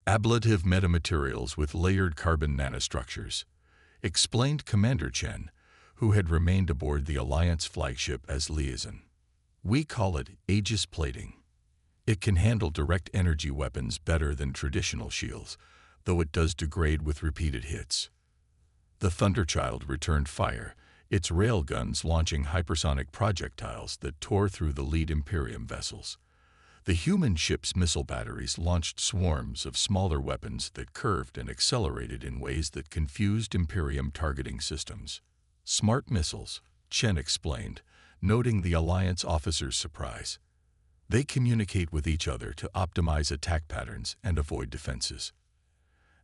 Ablative metamaterials with layered carbon nanostructures, explained Commander Chen, who had remained aboard the Alliance flagship as liaison. We call it Aegis plating. It can handle direct energy weapons better than traditional shields, though it does degrade with repeated hits. The Thunderchild returned fire, its railguns launching hypersonic projectiles that tore through the lead Imperium vessels. The human ship's missile batteries launched swarms of smaller weapons that curved and accelerated in ways that confused Imperium targeting systems. Smart missiles, Chen explained, noting the Alliance officer's surprise. They communicate with each other to optimize attack patterns and avoid defenses.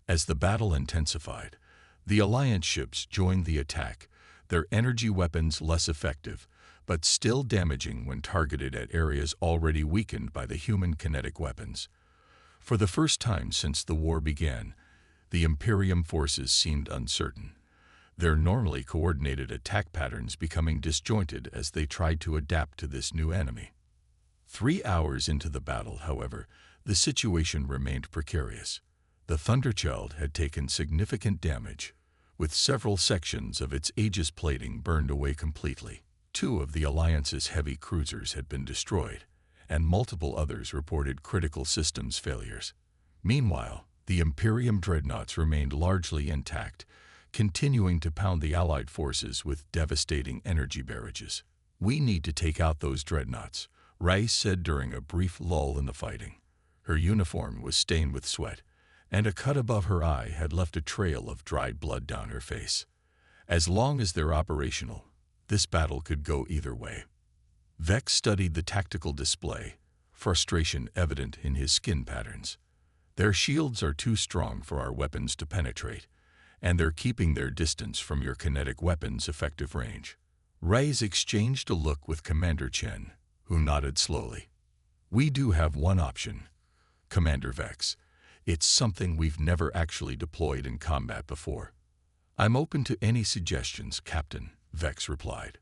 As the battle intensified, the Alliance ships joined the attack, their energy weapons less effective, but still damaging when targeted at areas already weakened by the human kinetic weapons. For the first time since the war began, the Imperium forces seemed uncertain, their normally coordinated attack patterns becoming disjointed as they tried to adapt to this new enemy. 3 hours into the battle, however, the situation remained precarious. The Thunderchild had taken significant damage, with several sections of its Aegis plating burned away completely. 2 of the Alliance's heavy cruisers had been destroyed, and multiple others reported critical systems failures. Meanwhile, the Imperium dreadnoughts remained largely intact, continuing to pound the Allied forces with devastating energy barrages. "We need to take out those dreadnoughts," Rice said during a brief lull in the fighting. Her uniform was stained with sweat, and a cut above her eye had left a trail of dried blood down her face. "As long as they're operational, this battle could go either way." Vex studied the tactical display, frustration evident in his skin patterns. "Their shields are too strong for our weapons to penetrate, and they're keeping their distance from your kinetic weapons' effective range." Rice exchanged a look with Commander Chen, who nodded slowly. "We do have one option, Commander Vex. It's something we've never actually deployed in combat before." "I'm open to any suggestions, Captain," Vex replied.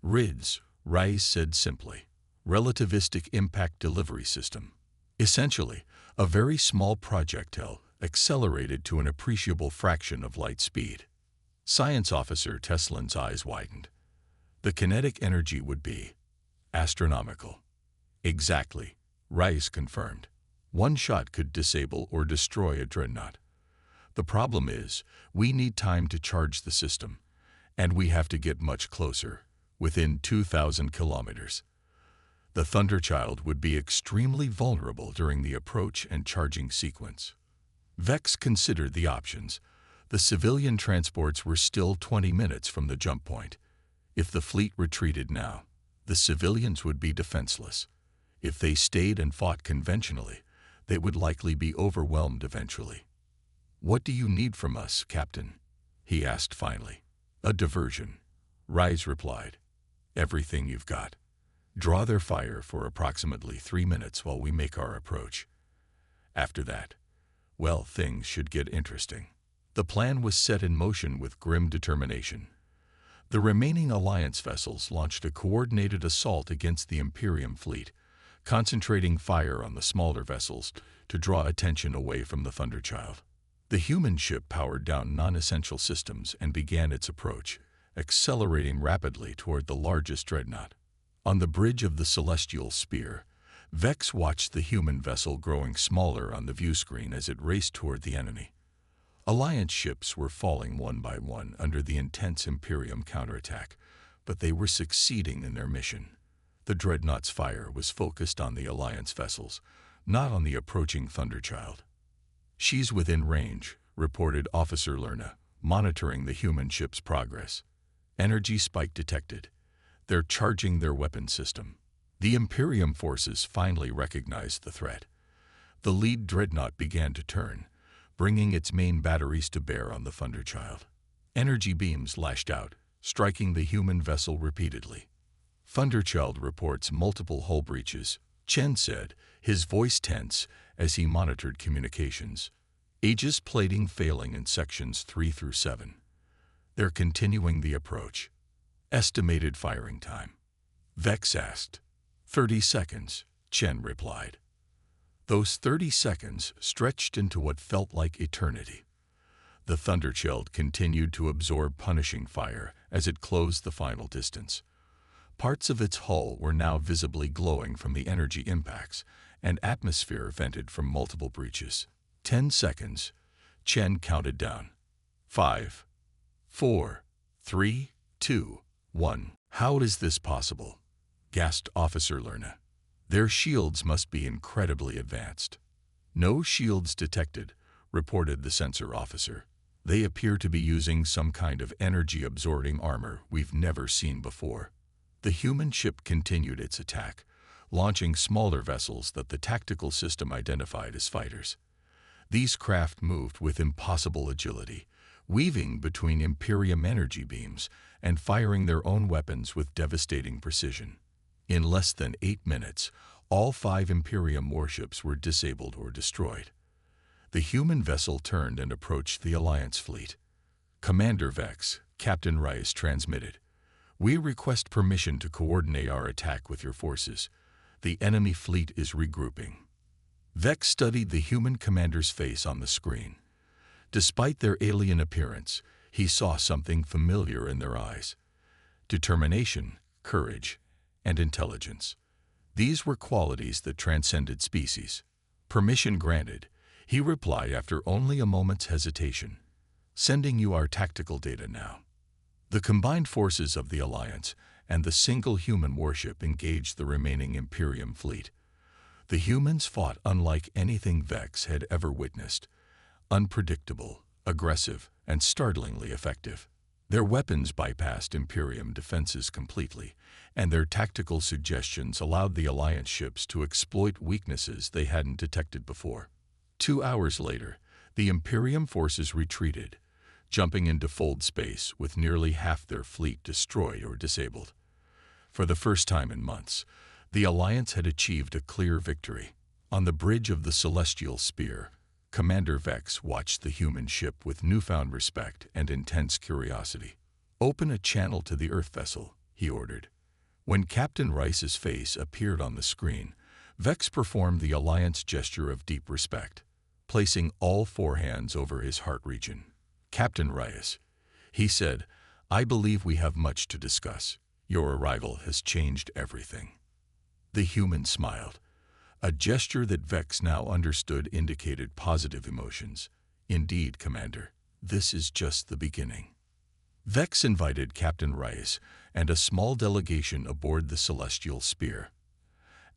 "RIDS," Rice said simply. Relativistic Impact Delivery System. Essentially, a very small projectile accelerated to an appreciable fraction of light speed. Science Officer Teslin's eyes widened. The kinetic energy would be astronomical. "Exactly," Rice confirmed. "One shot could disable or destroy a dreadnought. The problem is, we need time to charge the system, and we have to get much closer, within 2,000 kilometers. The Thunderchild would be extremely vulnerable during the approach and charging sequence." Vex considered the options. The civilian transports were still 20 minutes from the jump point. If the fleet retreated now, the civilians would be defenseless. If they stayed and fought conventionally, they would likely be overwhelmed eventually. "What do you need from us, Captain?" he asked finally. "A diversion," Rice replied. "Everything you've got. Draw their fire for approximately 3 minutes while we make our approach. After that, well, things should get interesting." The plan was set in motion with grim determination. The remaining Alliance vessels launched a coordinated assault against the Imperium fleet, concentrating fire on the smaller vessels to draw attention away from the Thunderchild. The human ship powered down non-essential systems and began its approach, accelerating rapidly toward the largest dreadnought. On the bridge of the Celestial Spear, Vex watched the human vessel growing smaller on the view screen as it raced toward the enemy. Alliance ships were falling one by one under the intense Imperium counterattack, but they were succeeding in their mission. The dreadnought's fire was focused on the Alliance vessels, not on the approaching Thunderchild. "She's within range," reported Officer Lerna, monitoring the human ship's progress. "Energy spike detected. They're charging their weapon system." The Imperium forces finally recognized the threat. The lead dreadnought began to turn, bringing its main batteries to bear on the Thunderchild. Energy beams lashed out, striking the human vessel repeatedly. "Thunderchild reports multiple hull breaches," Chen said, his voice tense as he monitored communications. "Aegis plating failing in sections 3 through 7. They're continuing the approach." "Estimated firing time?" Vex asked. 30 seconds, Chen replied. Those 30 seconds stretched into what felt like eternity. The Thunderchild continued to absorb punishing fire as it closed the final distance. Parts of its hull were now visibly glowing from the energy impacts, and atmosphere vented from multiple breaches. 10 seconds. Chen counted down. 5, 4, 3, 2, 1. How is this possible? Gasped Officer Lerna. Their shields must be incredibly advanced. No shields detected, reported the sensor officer. They appear to be using some kind of energy-absorbing armor we've never seen before. The human ship continued its attack, launching smaller vessels that the tactical system identified as fighters. These craft moved with impossible agility, weaving between Imperium energy beams and firing their own weapons with devastating precision. In less than 8 minutes, all 5 Imperium warships were disabled or destroyed. The human vessel turned and approached the Alliance fleet. Commander Vex, Captain Rice transmitted. We request permission to coordinate our attack with your forces. The enemy fleet is regrouping. Vex studied the human commander's face on the screen. Despite their alien appearance, he saw something familiar in their eyes. Determination, courage, and intelligence. These were qualities that transcended species. Permission granted, he replied after only a moment's hesitation. Sending you our tactical data now. The combined forces of the Alliance and the single human warship engaged the remaining Imperium fleet. The humans fought unlike anything Vex had ever witnessed. Unpredictable, aggressive, and startlingly effective. Their weapons bypassed Imperium defenses completely, and their tactical suggestions allowed the Alliance ships to exploit weaknesses they hadn't detected before. 2 hours later, the Imperium forces retreated, jumping into fold space with nearly half their fleet destroyed or disabled. For the first time in months, the Alliance had achieved a clear victory. On the bridge of the Celestial Spear, Commander Vex watched the human ship with newfound respect and intense curiosity. Open a channel to the Earth vessel, he ordered. When Captain Rice's face appeared on the screen, Vex performed the Alliance gesture of deep respect, placing all 4 hands over his heart region. Captain Rice, he said, I believe we have much to discuss. Your arrival has changed everything. The human smiled. A gesture that Vex now understood indicated positive emotions. Indeed, Commander, this is just the beginning. Vex invited Captain Rice and a small delegation aboard the Celestial Spear.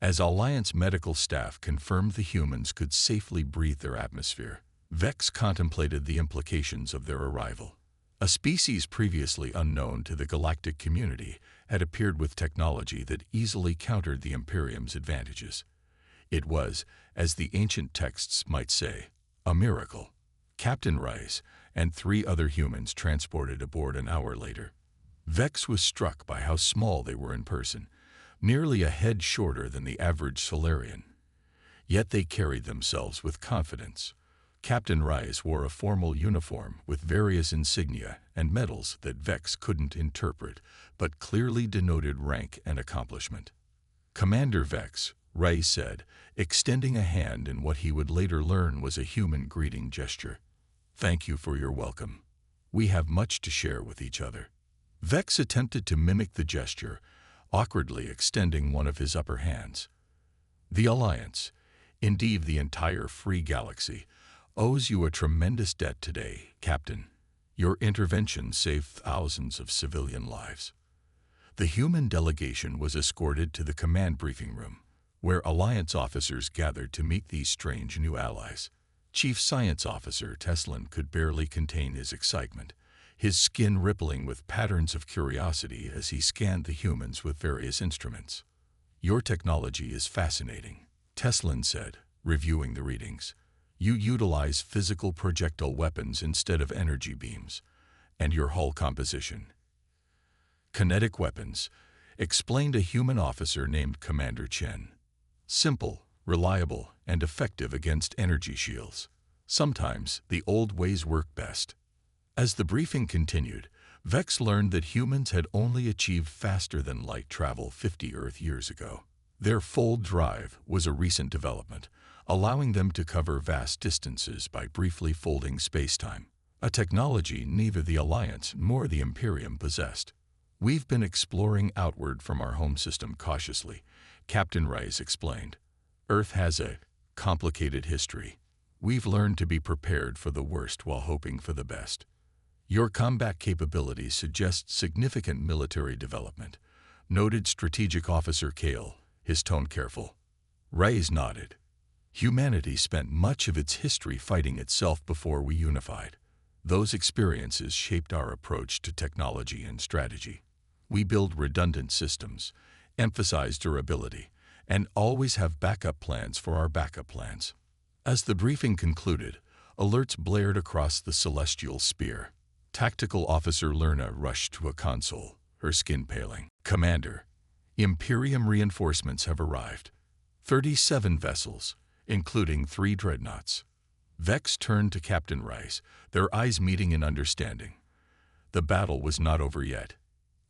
As Alliance medical staff confirmed the humans could safely breathe their atmosphere, Vex contemplated the implications of their arrival. A species previously unknown to the galactic community had appeared with technology that easily countered the Imperium's advantages. It was, as the ancient texts might say, a miracle. Captain Rice and 3 other humans transported aboard an hour later. Vex was struck by how small they were in person, nearly a head shorter than the average Solarian. Yet they carried themselves with confidence. Captain Rice wore a formal uniform with various insignia and medals that Vex couldn't interpret, but clearly denoted rank and accomplishment. Commander Vex, Rice said, extending a hand in what he would later learn was a human greeting gesture. Thank you for your welcome. We have much to share with each other. Vex attempted to mimic the gesture, awkwardly extending one of his upper hands. The Alliance, indeed the entire free galaxy, owes you a tremendous debt today, Captain. Your intervention saved thousands of civilian lives. The human delegation was escorted to the command briefing room, where Alliance officers gathered to meet these strange new allies. Chief Science Officer Teslan could barely contain his excitement, his skin rippling with patterns of curiosity as he scanned the humans with various instruments. Your technology is fascinating, Teslan said, reviewing the readings. You utilize physical projectile weapons instead of energy beams, and your hull composition. Kinetic weapons, explained a human officer named Commander Chen. Simple, reliable, and effective against energy shields. Sometimes the old ways work best. As the briefing continued, Vex learned that humans had only achieved faster-than-light travel 50 Earth years ago. Their fold drive was a recent development, allowing them to cover vast distances by briefly folding spacetime, a technology neither the Alliance nor the Imperium possessed. "We've been exploring outward from our home system cautiously," Captain Rice explained. "Earth has a complicated history. We've learned to be prepared for the worst while hoping for the best. Your combat capabilities suggest significant military development," noted Strategic Officer Kale, his tone careful. Rice nodded. "Humanity spent much of its history fighting itself before we unified. Those experiences shaped our approach to technology and strategy. We build redundant systems, emphasize durability, and always have backup plans for our backup plans." As the briefing concluded, alerts blared across the celestial sphere. Tactical Officer Lerna rushed to a console, her skin paling. "Commander, Imperium reinforcements have arrived. 37 vessels, including 3 dreadnoughts." Vex turned to Captain Rice, their eyes meeting in understanding. The battle was not over yet.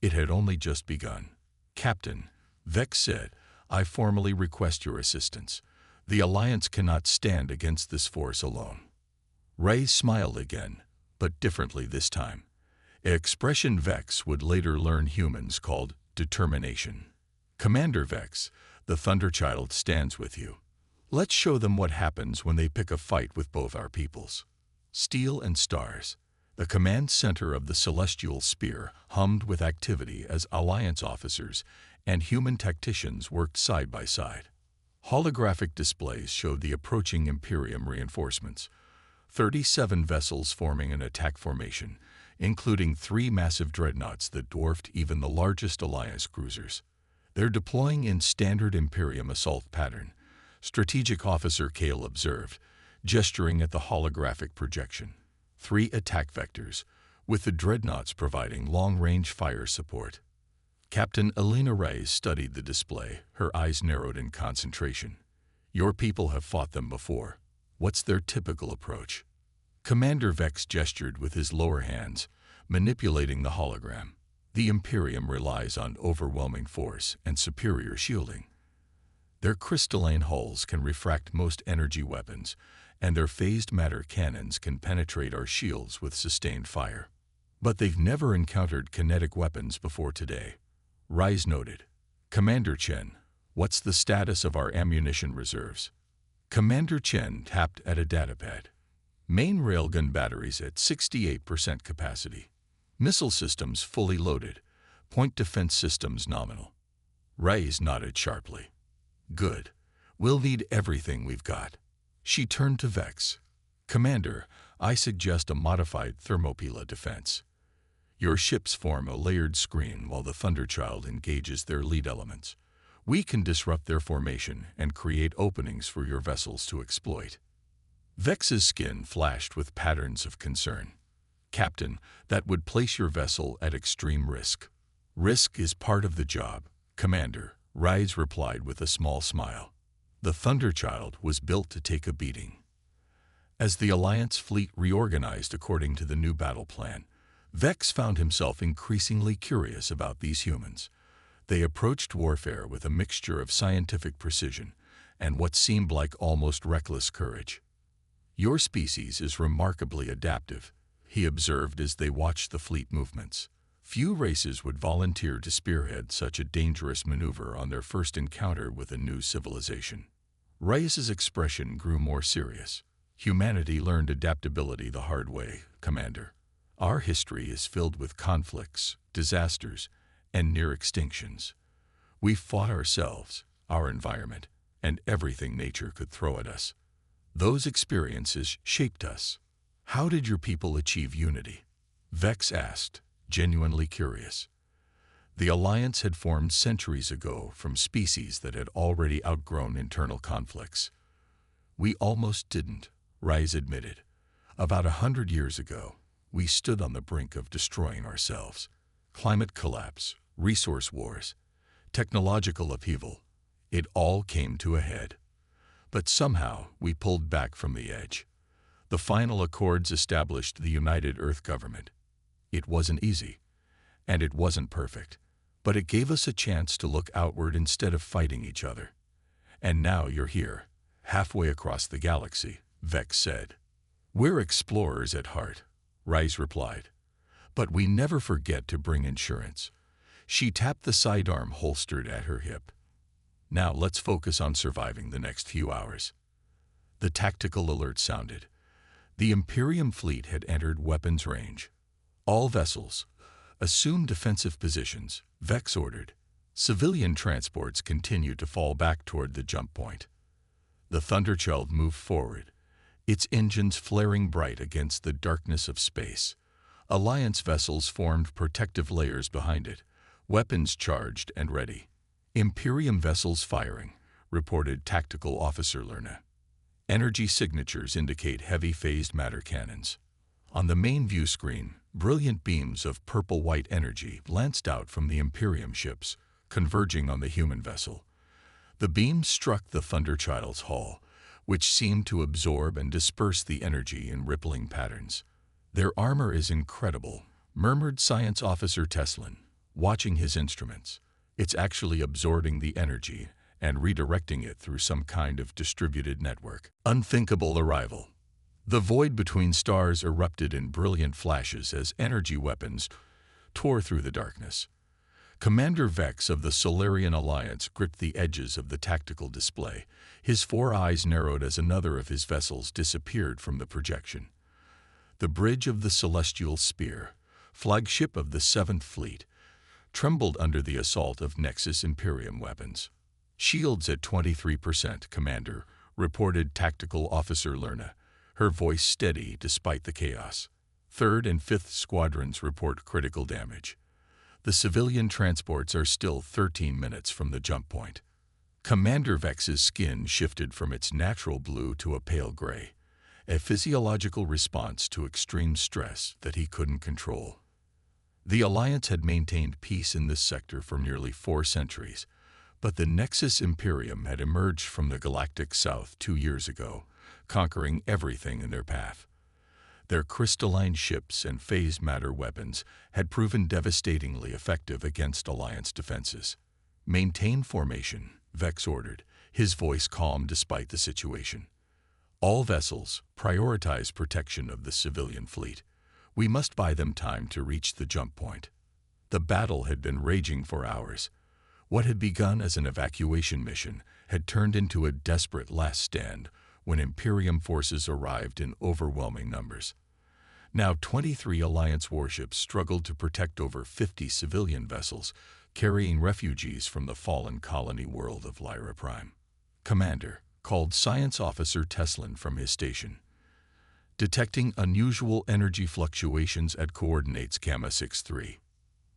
It had only just begun. "Captain," Vex said, "I formally request your assistance. The Alliance cannot stand against this force alone." Rice smiled again, but differently this time. An expression Vex would later learn humans called determination. "Commander Vex, the Thunderchild stands with you. Let's show them what happens when they pick a fight with both our peoples." Steel and stars, the command center of the celestial sphere, hummed with activity as Alliance officers and human tacticians worked side by side. Holographic displays showed the approaching Imperium reinforcements, 37 vessels forming an attack formation, including 3 massive dreadnoughts that dwarfed even the largest Alliance cruisers. "They're deploying in standard Imperium assault pattern," Strategic Officer Kale observed, gesturing at the holographic projection. 3 attack vectors, with the dreadnoughts providing long-range fire support. Captain Elena Rice studied the display, her eyes narrowed in concentration. "Your people have fought them before. What's their typical approach?" Commander Vex gestured with his lower hands, manipulating the hologram. "The Imperium relies on overwhelming force and superior shielding. Their crystalline hulls can refract most energy weapons, and their phased matter cannons can penetrate our shields with sustained fire. But they've never encountered kinetic weapons before today," Rice noted. "Commander Chen, what's the status of our ammunition reserves?" Commander Chen tapped at a datapad. "Main railgun batteries at 68% capacity. Missile systems fully loaded. Point defense systems nominal." Rice nodded sharply. "Good. We'll need everything we've got." She turned to Vex. "Commander, I suggest a modified thermopila defense. Your ships form a layered screen while the Thunderchild engages their lead elements. We can disrupt their formation and create openings for your vessels to exploit." Vex's skin flashed with patterns of concern. "Captain, that would place your vessel at extreme risk." "Risk is part of the job, Commander," Rice replied with a small smile. "The Thunderchild was built to take a beating." As the Alliance fleet reorganized according to the new battle plan, Vex found himself increasingly curious about these humans. They approached warfare with a mixture of scientific precision and what seemed like almost reckless courage. "Your species is remarkably adaptive," he observed as they watched the fleet movements. "Few races would volunteer to spearhead such a dangerous maneuver on their first encounter with a new civilization." Rice's expression grew more serious. "Humanity learned adaptability the hard way, Commander. Our history is filled with conflicts, disasters, and near extinctions. We fought ourselves, our environment, and everything nature could throw at us. Those experiences shaped us." "How did your people achieve unity?" Vex asked, genuinely curious. The Alliance had formed centuries ago from species that had already outgrown internal conflicts. "We almost didn't," Rice admitted. "About 100 years ago, we stood on the brink of destroying ourselves. Climate collapse, resource wars, technological upheaval, it all came to a head. But somehow we pulled back from the edge. The final accords established the United Earth Government. It wasn't easy, and it wasn't perfect, but it gave us a chance to look outward instead of fighting each other. And now you're here, halfway across the galaxy, Vex said. We're explorers at heart, Rise replied. But we never forget to bring insurance. She tapped the sidearm holstered at her hip. Now let's focus on surviving the next few hours. The tactical alert sounded. The Imperium fleet had entered weapons range. All vessels, assume defensive positions, Vex ordered. Civilian transports continued to fall back toward the jump point. The Thunderchild moved forward, its engines flaring bright against the darkness of space. Alliance vessels formed protective layers behind it, weapons charged and ready. Imperium vessels firing, reported Tactical Officer Lerna. Energy signatures indicate heavy phased matter cannons. On the main view screen, brilliant beams of purple-white energy lanced out from the Imperium ships, converging on the human vessel. The beams struck the Thunderchild's hull, which seemed to absorb and disperse the energy in rippling patterns. Their armor is incredible, murmured Science Officer Teslin, watching his instruments. It's actually absorbing the energy and redirecting it through some kind of distributed network. Unthinkable arrival. The void between stars erupted in brilliant flashes as energy weapons tore through the darkness. Commander Vex of the Solarian Alliance gripped the edges of the tactical display. His 4 eyes narrowed as another of his vessels disappeared from the projection. The bridge of the Celestial Spear, flagship of the 7th Fleet, trembled under the assault of Nexus Imperium weapons. Shields at 23%, Commander, reported Tactical Officer Lerna, her voice steady despite the chaos. 3rd and 5th Squadrons report critical damage. The civilian transports are still 13 minutes from the jump point. Commander Vex's skin shifted from its natural blue to a pale gray, a physiological response to extreme stress that he couldn't control. The Alliance had maintained peace in this sector for nearly 4 centuries, but the Nexus Imperium had emerged from the galactic south 2 years ago, conquering everything in their path. Their crystalline ships and phased matter weapons had proven devastatingly effective against Alliance defenses. Maintain formation, Vex ordered, his voice calm despite the situation. All vessels, prioritize protection of the civilian fleet. We must buy them time to reach the jump point. The battle had been raging for hours. What had begun as an evacuation mission had turned into a desperate last stand when Imperium forces arrived in overwhelming numbers. Now 23 Alliance warships struggled to protect over 50 civilian vessels, carrying refugees from the fallen colony world of Lyra Prime. Commander, called Science Officer Teslin from his station. Detecting unusual energy fluctuations at coordinates Gamma 63.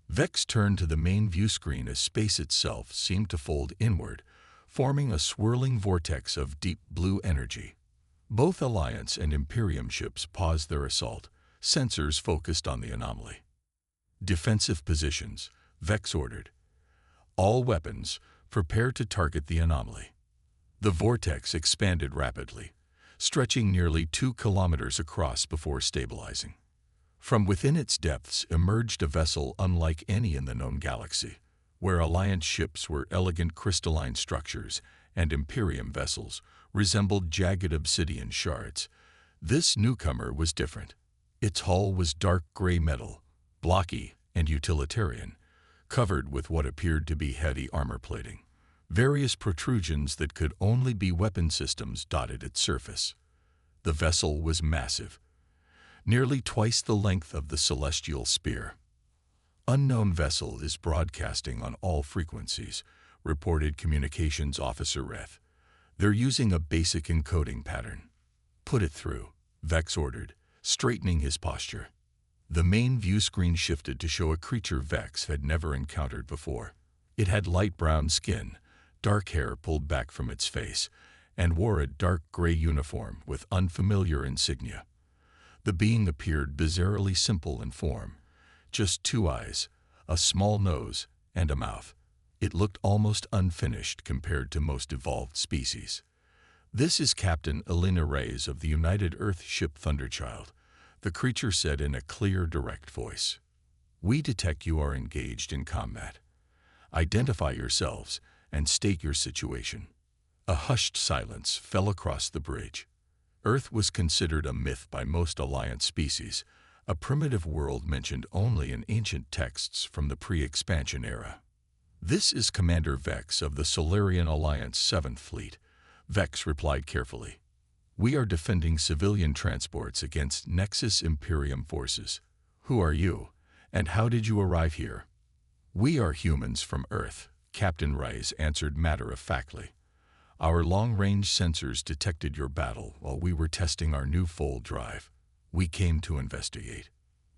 Vex turned to the main view screen as space itself seemed to fold inward, forming a swirling vortex of deep blue energy. Both Alliance and Imperium ships paused their assault, sensors focused on the anomaly. Defensive positions, Vex ordered. All weapons, prepare to target the anomaly. The vortex expanded rapidly, stretching nearly 2 kilometers across before stabilizing. From within its depths emerged a vessel unlike any in the known galaxy, where Alliance ships were elegant crystalline structures and Imperium vessels resembled jagged obsidian shards. This newcomer was different. Its hull was dark gray metal, blocky and utilitarian, covered with what appeared to be heavy armor plating. Various protrusions that could only be weapon systems dotted its surface. The vessel was massive, nearly twice the length of the Celestial Spear. Unknown vessel is broadcasting on all frequencies, reported Communications Officer Reth. They're using a basic encoding pattern. Put it through, Vex ordered, straightening his posture. The main view screen shifted to show a creature Vex had never encountered before. It had light brown skin, dark hair pulled back from its face, and wore a dark gray uniform with unfamiliar insignia. The being appeared bizarrely simple in form. Just 2 eyes, a small nose, and a mouth. It looked almost unfinished compared to most evolved species. This is Captain Elena Reyes of the United Earth ship Thunderchild, the creature said in a clear, direct voice. We detect you are engaged in combat. Identify yourselves and state your situation. A hushed silence fell across the bridge. Earth was considered a myth by most Alliance species, a primitive world mentioned only in ancient texts from the pre-expansion era. "This is Commander Vex of the Solarian Alliance 7th Fleet," Vex replied carefully. "We are defending civilian transports against Nexus Imperium forces. Who are you, and how did you arrive here?" "We are humans from Earth," Captain Rice answered matter-of-factly. "Our long-range sensors detected your battle while we were testing our new fold drive. We came to investigate."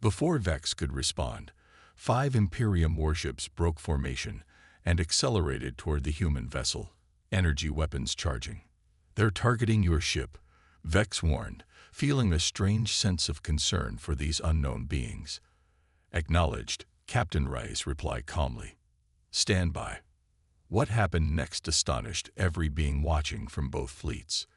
Before Vex could respond, 5 Imperium warships broke formation and accelerated toward the human vessel, energy weapons charging. "They're targeting your ship," Vex warned, feeling a strange sense of concern for these unknown beings. "Acknowledged," Captain Rice replied calmly. "Stand by." What happened next astonished every being watching from both fleets.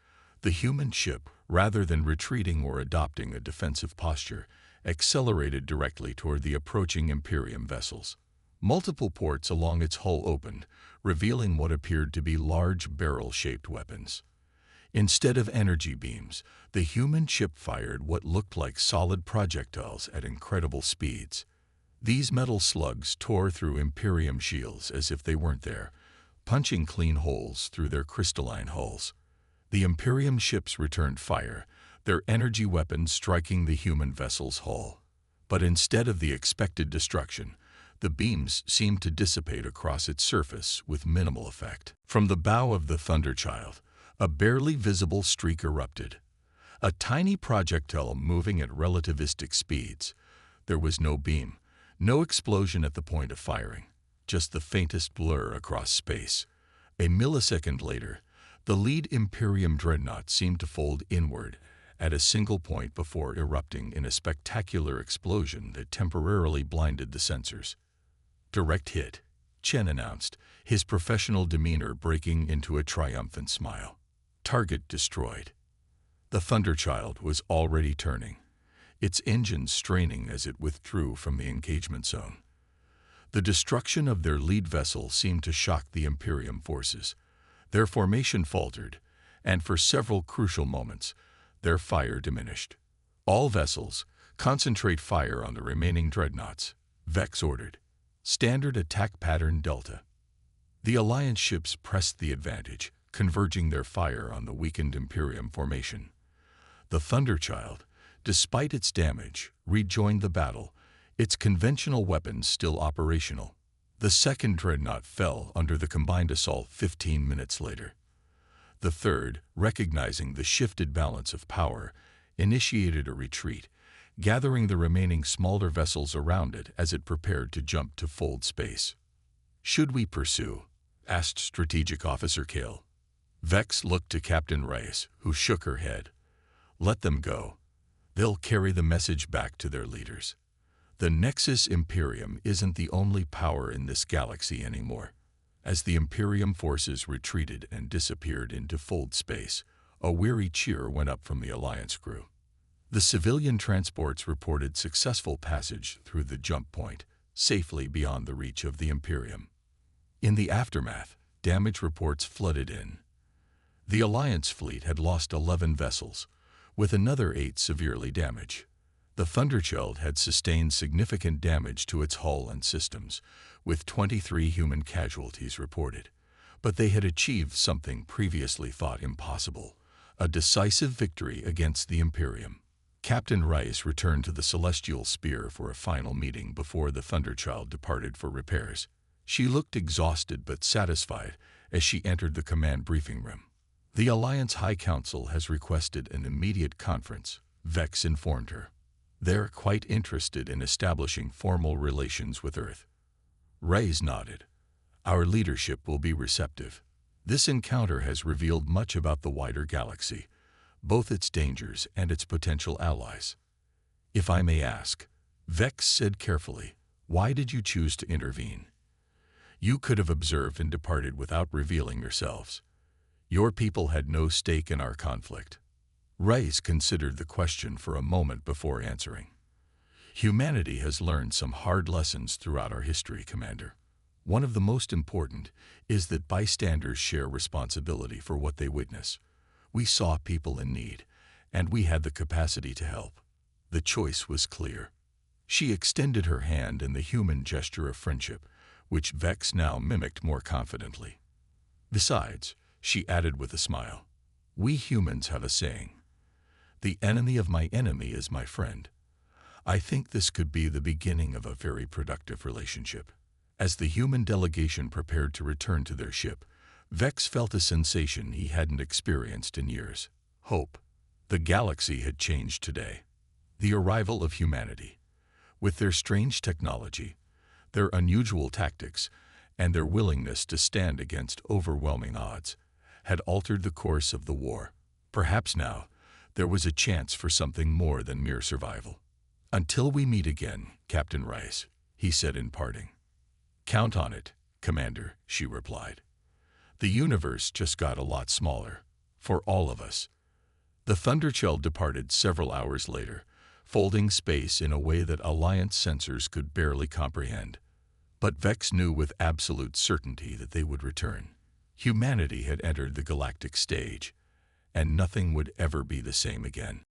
The human ship, rather than retreating or adopting a defensive posture, accelerated directly toward the approaching Imperium vessels. Multiple ports along its hull opened, revealing what appeared to be large barrel-shaped weapons. Instead of energy beams, the human ship fired what looked like solid projectiles at incredible speeds. These metal slugs tore through Imperium shields as if they weren't there, punching clean holes through their crystalline hulls. The Imperium ships returned fire, their energy weapons striking the human vessel's hull. But instead of the expected destruction, the beams seemed to dissipate across its surface with minimal effect. From the bow of the Thunderchild, a barely visible streak erupted. A tiny projectile moving at relativistic speeds. There was no beam, no explosion at the point of firing, just the faintest blur across space. A millisecond later, the lead Imperium dreadnought seemed to fold inward at a single point before erupting in a spectacular explosion that temporarily blinded the sensors. "Direct hit," Chen announced, his professional demeanor breaking into a triumphant smile. "Target destroyed." The Thunderchild was already turning, its engines straining as it withdrew from the engagement zone. The destruction of their lead vessel seemed to shock the Imperium forces. Their formation faltered, and for several crucial moments, their fire diminished. "All vessels, concentrate fire on the remaining dreadnoughts," Vex ordered. "Standard attack pattern Delta." The Alliance ships pressed the advantage, converging their fire on the weakened Imperium formation. The Thunderchild, despite its damage, rejoined the battle, its conventional weapons still operational. The second dreadnought fell under the combined assault 15 minutes later. The third, recognizing the shifted balance of power, initiated a retreat, gathering the remaining smaller vessels around it as it prepared to jump to fold space. "Should we pursue?" asked Strategic Officer Kale. Vex looked to Captain Rice, who shook her head. "Let them go. They'll carry the message back to their leaders. The Nexus Imperium isn't the only power in this galaxy anymore." As the Imperium forces retreated and disappeared into fold space, a weary cheer went up from the Alliance crew. The civilian transports reported successful passage through the jump point, safely beyond the reach of the Imperium. In the aftermath, damage reports flooded in. The Alliance fleet had lost 11 vessels, with another 8 severely damaged. The Thunderchild had sustained significant damage to its hull and systems, with 23 human casualties reported. But they had achieved something previously thought impossible, a decisive victory against the Imperium. Captain Rice returned to the Celestial Spear for a final meeting before the Thunderchild departed for repairs. She looked exhausted but satisfied as she entered the command briefing room. "The Alliance High Council has requested an immediate conference," Vex informed her. "They're quite interested in establishing formal relations with Earth." Rice nodded. "Our leadership will be receptive. This encounter has revealed much about the wider galaxy, both its dangers and its potential allies." "If I may ask," Vex said carefully, "why did you choose to intervene? You could have observed and departed without revealing yourselves. Your people had no stake in our conflict." Rice considered the question for a moment before answering. "Humanity has learned some hard lessons throughout our history, Commander. One of the most important is that bystanders share responsibility for what they witness. We saw people in need, and we had the capacity to help. The choice was clear. She extended her hand in the human gesture of friendship, which Vex now mimicked more confidently. Besides, she added with a smile, we humans have a saying, "The enemy of my enemy is my friend." I think this could be the beginning of a very productive relationship. As the human delegation prepared to return to their ship, Vex felt a sensation he hadn't experienced in years. Hope. The galaxy had changed today. The arrival of humanity, with their strange technology, their unusual tactics, and their willingness to stand against overwhelming odds, had altered the course of the war. Perhaps now, there was a chance for something more than mere survival. "Until we meet again, Captain Rice," he said in parting. "Count on it, Commander," she replied. "The universe just got a lot smaller, for all of us." The Thunderchild departed several hours later, folding space in a way that Alliance sensors could barely comprehend. But Vex knew with absolute certainty that they would return. Humanity had entered the galactic stage, and nothing would ever be the same again.